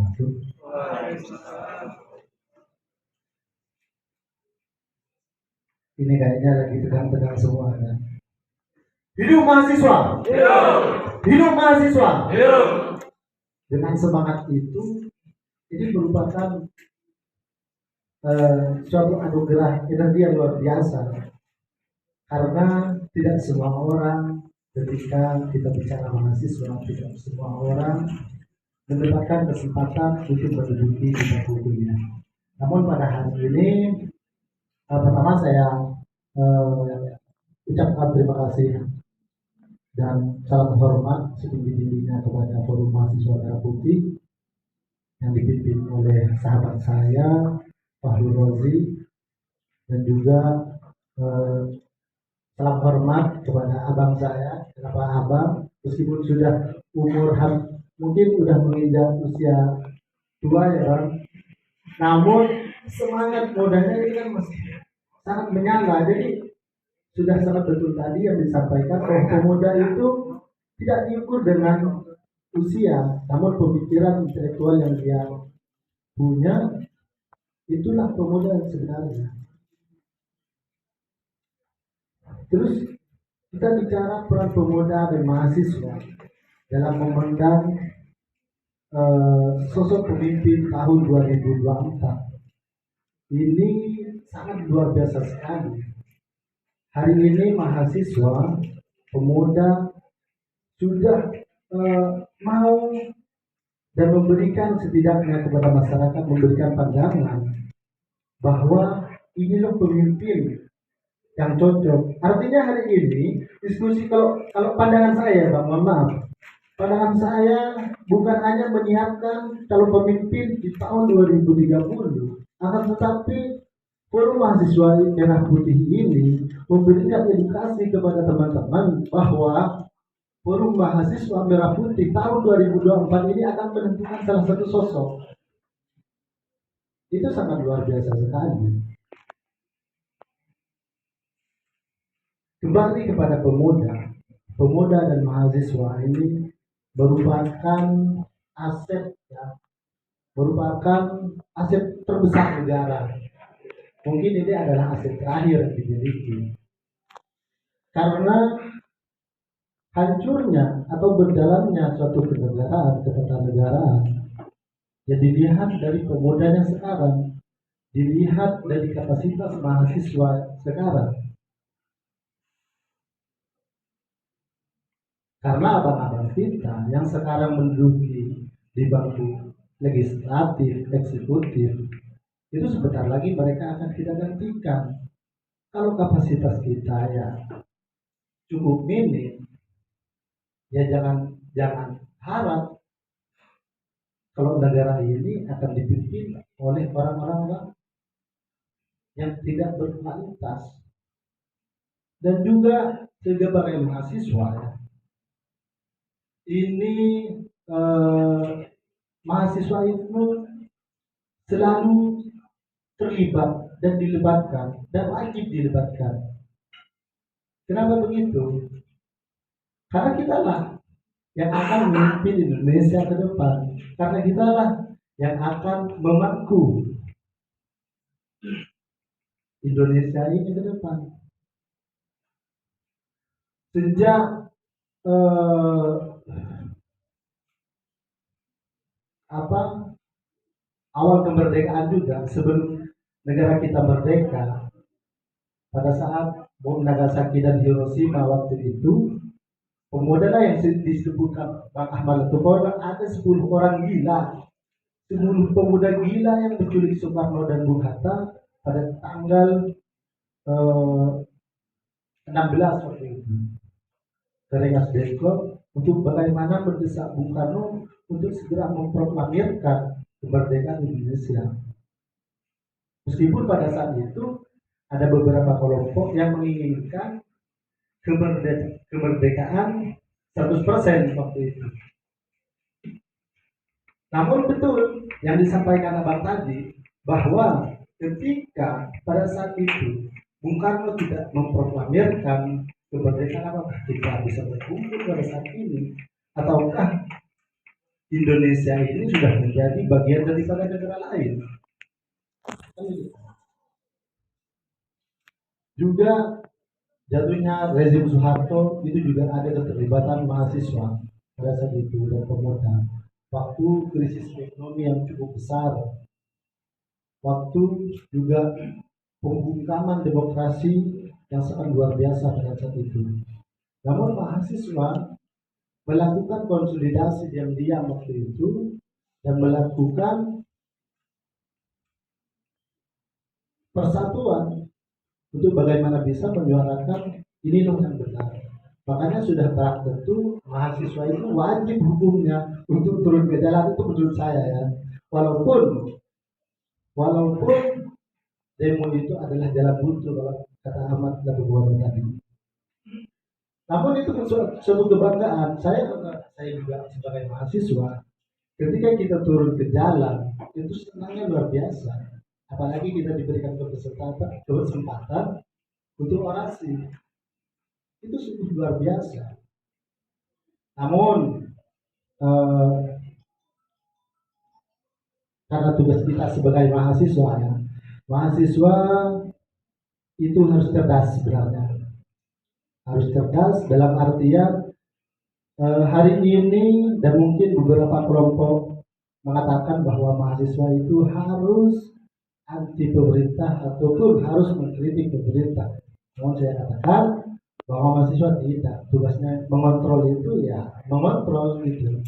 wabarakatuh. Ini kayaknya lagi tegang-tegang semua kan. Hidup mahasiswa. Hidup. Hidup mahasiswa. Hidup. Dengan semangat itu, ini merupakan suatu anugerah energi yang luar biasa. Karena tidak semua orang ketika kita bicara mahasiswa, tidak semua orang mendapatkan kesempatan untuk menduduki bangku kuliah. Namun pada hari ini, pertama saya ucapkan terima kasih dan salam hormat setinggi-tingginya kepada Forum Mahasiswa Merah Putih yang dipimpin oleh sahabat saya, Fahrul Rozi, dan juga salam hormat kepada abang saya, kenapa abang, meskipun sudah umur mungkin sudah menginjak usia tua ya bang, namun semangat mudanya ini kan masih sangat menyala. Jadi sudah sangat betul tadi yang disampaikan bahwa pemuda itu tidak diukur dengan usia, namun pemikiran intelektual yang dia punya, itulah pemuda yang sebenarnya. Terus kita bicara peran pemuda dan mahasiswa dalam memandang sosok pemimpin tahun 2024 ini sangat luar biasa sekali. Hari ini mahasiswa, pemuda sudah mau dan memberikan setidaknya kepada masyarakat, memberikan pandangan bahwa inilah pemimpin yang cocok. Artinya hari ini diskusi, kalau pandangan saya bang, mohon maaf, pandangan saya bukan hanya menyiapkan calon pemimpin di tahun 2030, akan tetapi Forum Mahasiswa Merah Putih ini memberikan edukasi kepada teman-teman bahwa Forum Mahasiswa Merah Putih tahun 2024 ini akan menentukan salah satu sosok. Itu sangat luar biasa sekali. Kembali kepada pemuda dan mahasiswa ini merupakan aset ya, merupakan aset terbesar negara. Mungkin ini adalah aset terakhir yang dimiliki. Karena hancurnya atau berjalannya suatu kenegaraan, ketatanegaraan, ya dilihat dari pemudanya sekarang, dilihat dari kapasitas mahasiswa sekarang. Karena abang-abang kita yang sekarang menduduki di bangku legislatif, eksekutif, itu sebentar lagi mereka akan kita gantikan. Kalau kapasitas kita ya cukup minim, ya jangan harap kalau negara ini akan dipimpin oleh orang-orang yang tidak berkualitas. Dan juga sebagai mahasiswa ya, ini mahasiswa itu selalu terlibat dan dilibatkan dan wajib dilibatkan. Kenapa begitu? Karena kita lah yang akan memimpin Indonesia ke depan. Karena kita lah yang akan memangku Indonesia ini ke depan. Sejak awal kemerdekaan juga, sebelum negara kita merdeka, pada saat bom Nagasaki dan Hiroshima waktu itu, pemuda yang disebutkan Bang Ahmad Lutfi, ada 10 orang gila, 10 pemuda gila yang menculik Soekarno dan Bung Hatta pada tanggal 16 waktu itu. Rengas Dengklok untuk bagaimana mendesak Bung Karno untuk segera memproklamirkan kemerdekaan Indonesia. Meskipun pada saat itu ada beberapa kelompok yang menginginkan kemerdekaan 100% waktu itu. Namun betul yang disampaikan abang tadi, bahwa ketika pada saat itu Bung Karno tidak memproklamirkan kemerdekaan, apakah kita bisa berkumpul pada saat ini? Ataukah Indonesia ini sudah menjadi bagian daripada negara lain. Juga jatuhnya rezim Soeharto itu juga ada keterlibatan mahasiswa pada saat itu dan pemuda. Waktu krisis ekonomi yang cukup besar, waktu juga pembungkaman demokrasi yang sangat luar biasa pada saat itu. Namun mahasiswa melakukan konsolidasi diam-diam waktu itu dan melakukan persatuan untuk bagaimana bisa menyuarakan ini loh yang benar. Makanya sudah barang tentu mahasiswa itu wajib hukumnya untuk turun ke jalan, itu menurut saya ya. Walaupun demo itu adalah jalan buntu kalau kata Ahmad Labubuan tadi. Namun itu suatu kebanggaan. Saya juga sebagai mahasiswa, ketika kita turun ke jalan itu senangnya luar biasa. Apalagi kita diberikan kesempatan untuk orasi, itu sungguh luar biasa. Namun karena tugas kita sebagai mahasiswa ya, mahasiswa itu harus cerdas sebenarnya, harus cerdas dalam artian hari ini dan mungkin beberapa kelompok mengatakan bahwa mahasiswa itu harus anti pemerintah ataupun harus mengkritik pemerintah. Namun saya katakan bahwa mahasiswa tidak, tugasnya mengontrol itu ya mengontrol itu.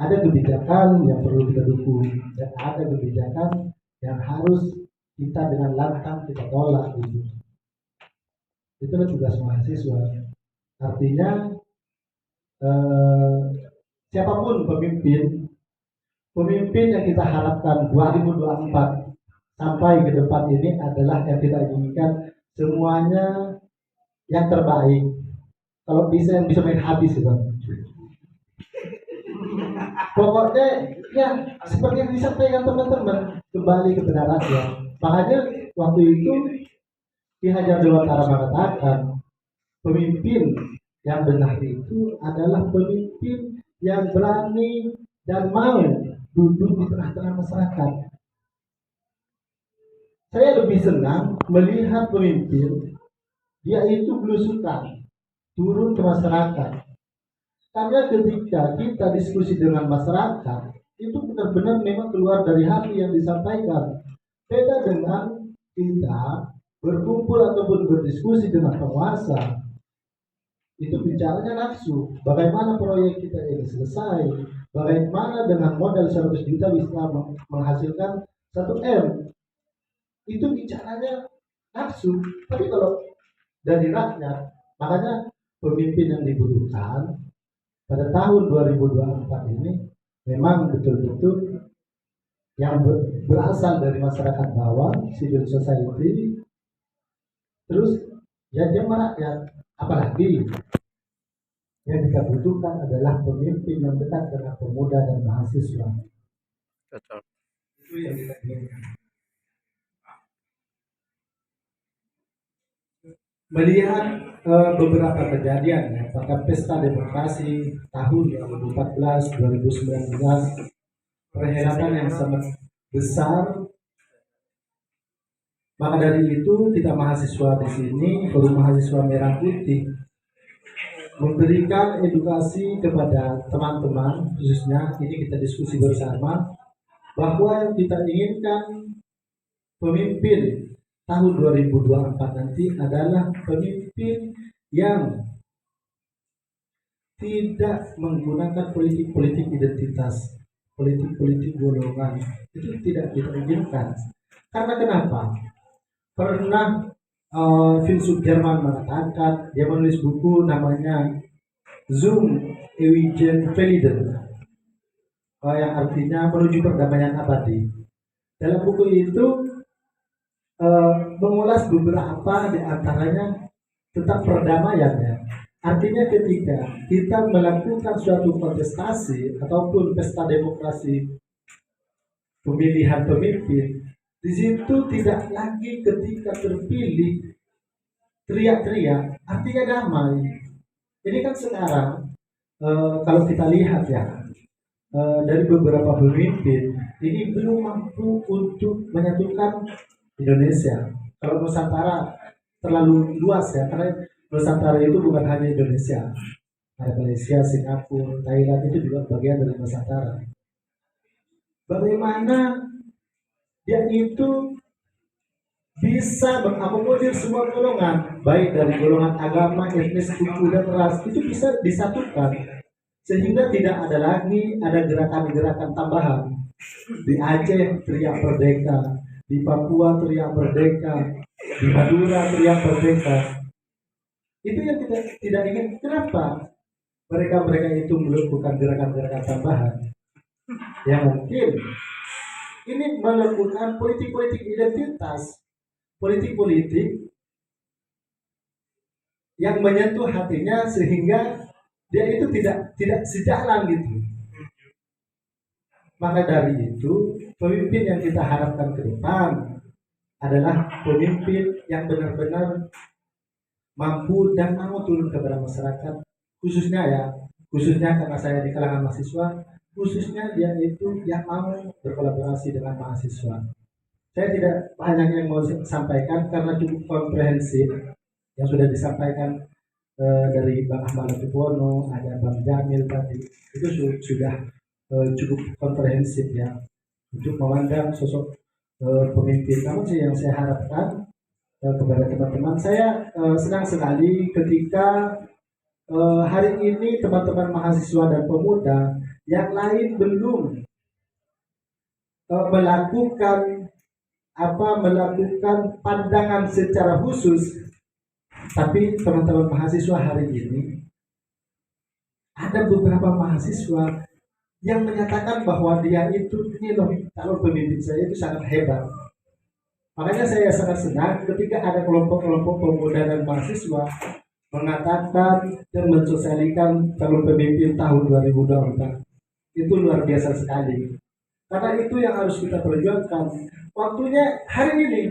Ada kebijakan yang perlu kita dukung dan ada kebijakan yang harus kita dengan lantang kita tolak gitu. Itulah tugas mahasiswa. Artinya siapapun pemimpin yang kita harapkan 2024 sampai ke depan ini adalah yang kita inginkan semuanya yang terbaik. Kalau bisa yang bisa main habis itu. Pokoknya ya seperti yang disampaikan teman-teman, kembali kepada rakyat. Makanya waktu itu Ki Hajar Dewantara mengatakan pemimpin yang benar itu adalah pemimpin yang berani dan mau duduk di tengah-tengah masyarakat. Saya lebih senang melihat pemimpin dia itu belusukan turun ke masyarakat. Karena ketika kita diskusi dengan masyarakat itu benar-benar memang keluar dari hati yang disampaikan. Beda dengan kita berkumpul ataupun berdiskusi dengan penguasa, itu bicaranya nafsu. Bagaimana proyek kita ini selesai? Bagaimana dengan modal 100 juta bisa menghasilkan 1 M? Itu bicaranya nafsu. Tapi kalau dari rakyat, makanya pemimpin yang dibutuhkan pada tahun 2024 ini memang betul-betul yang berasal dari masyarakat bawah, civil society, terus ya dia merakyat. Apalagi yang kita butuhkan adalah pemimpin yang dekat dengan pemuda dan mahasiswa. Itu yang kita inginkan. Melihat beberapa kejadian ya, pada pesta demokrasi tahun 2014-2019, perhelatan yang sangat besar. Maka dari itu kita mahasiswa di sini, Forum Mahasiswa Merah Putih, memberikan edukasi kepada teman-teman, khususnya ini kita diskusi bersama bahwa yang kita inginkan pemimpin tahun 2024 nanti adalah pemimpin yang tidak menggunakan politik-politik identitas, politik-politik golongan. Itu tidak kita inginkan. Karena kenapa? Pernah filsuf Jerman mengatakan, dia menulis buku namanya Zum Ewigen Frieden, yang artinya menuju perdamaian abadi. Dalam buku itu mengulas beberapa di antaranya tentang perdamaian ya. Artinya ketika kita melakukan suatu kontestasi ataupun pesta demokrasi pemilihan pemimpin, di situ tidak lagi ketika terpilih teriak-teriak, artinya damai. Ini kan sekarang kalau kita lihat ya, dari beberapa pemimpin ini belum mampu untuk menyatukan Indonesia. Kalau Nusantara terlalu luas ya, karena Nusantara itu bukan hanya Indonesia, ada Malaysia, Singapura, Thailand itu juga bagian dari Nusantara. Bagaimana dia itu bisa mengakomodir semua golongan, baik dari golongan agama, etnis, suku, dan ras, itu bisa disatukan sehingga tidak ada lagi ada gerakan-gerakan tambahan. Di Aceh teriak merdeka, di Papua teriak merdeka, di Madura teriak merdeka. Itu yang kita tidak ingin. Kenapa mereka itu melakukan gerakan-gerakan tambahan? Yang mungkin ini melakukan politik-politik identitas, politik-politik yang menyentuh hatinya sehingga dia itu tidak sejalan gitu. Maka dari itu pemimpin yang kita harapkan ke depan adalah pemimpin yang benar-benar mampu dan mau turun kepada masyarakat, khususnya karena saya di kalangan mahasiswa, khususnya dia itu yang mau berkolaborasi dengan mahasiswa. Saya tidak banyak yang mau sampaikan karena cukup komprehensif yang sudah disampaikan dari Bang Ahmad Latupono, ada Bang Jamil tadi, itu sudah cukup komprehensif ya untuk memandang sosok pemimpin. Namun sih yang saya harapkan kepada teman-teman, saya senang sekali ketika hari ini teman-teman mahasiswa dan pemuda yang lain belum melakukan pandangan secara khusus, tapi teman-teman mahasiswa hari ini ada beberapa mahasiswa yang menyatakan bahwa dia itu ini loh calon pemimpin saya itu sangat hebat. Makanya saya sangat senang ketika ada kelompok-kelompok pemuda dan mahasiswa mengatakan dan mensosialisasikan calon pemimpin tahun 2024. Itu luar biasa sekali. Karena itu yang harus kita perjuangkan. Waktunya hari ini,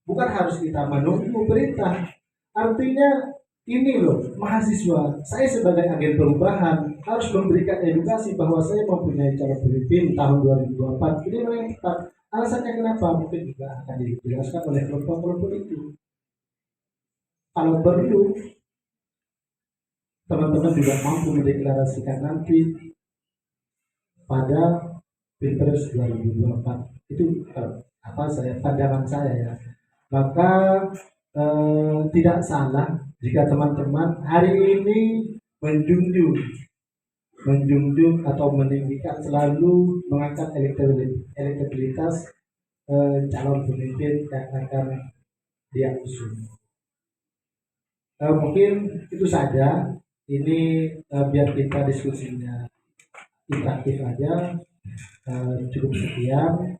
bukan harus kita menunggu perintah. Artinya ini loh mahasiswa, saya sebagai agen perubahan harus memberikan edukasi bahwa saya mempunyai calon pemimpin tahun 2024. Ini memang yang tepat. Alasannya kenapa? Mungkin juga akan dijelaskan oleh kelompok-kelompok itu. Kalau perlu, teman-teman juga mampu mendeklarasikan nanti pada Pilpres 2024. Itu pandangan saya ya. Maka tidak salah jika teman-teman hari ini menjunjung atau meninggikan, selalu mengangkat elektabilitas calon pemimpin yang akan dia usung. Mungkin itu saja. Ini biar kita diskusinya interaktif aja. Cukup sekian.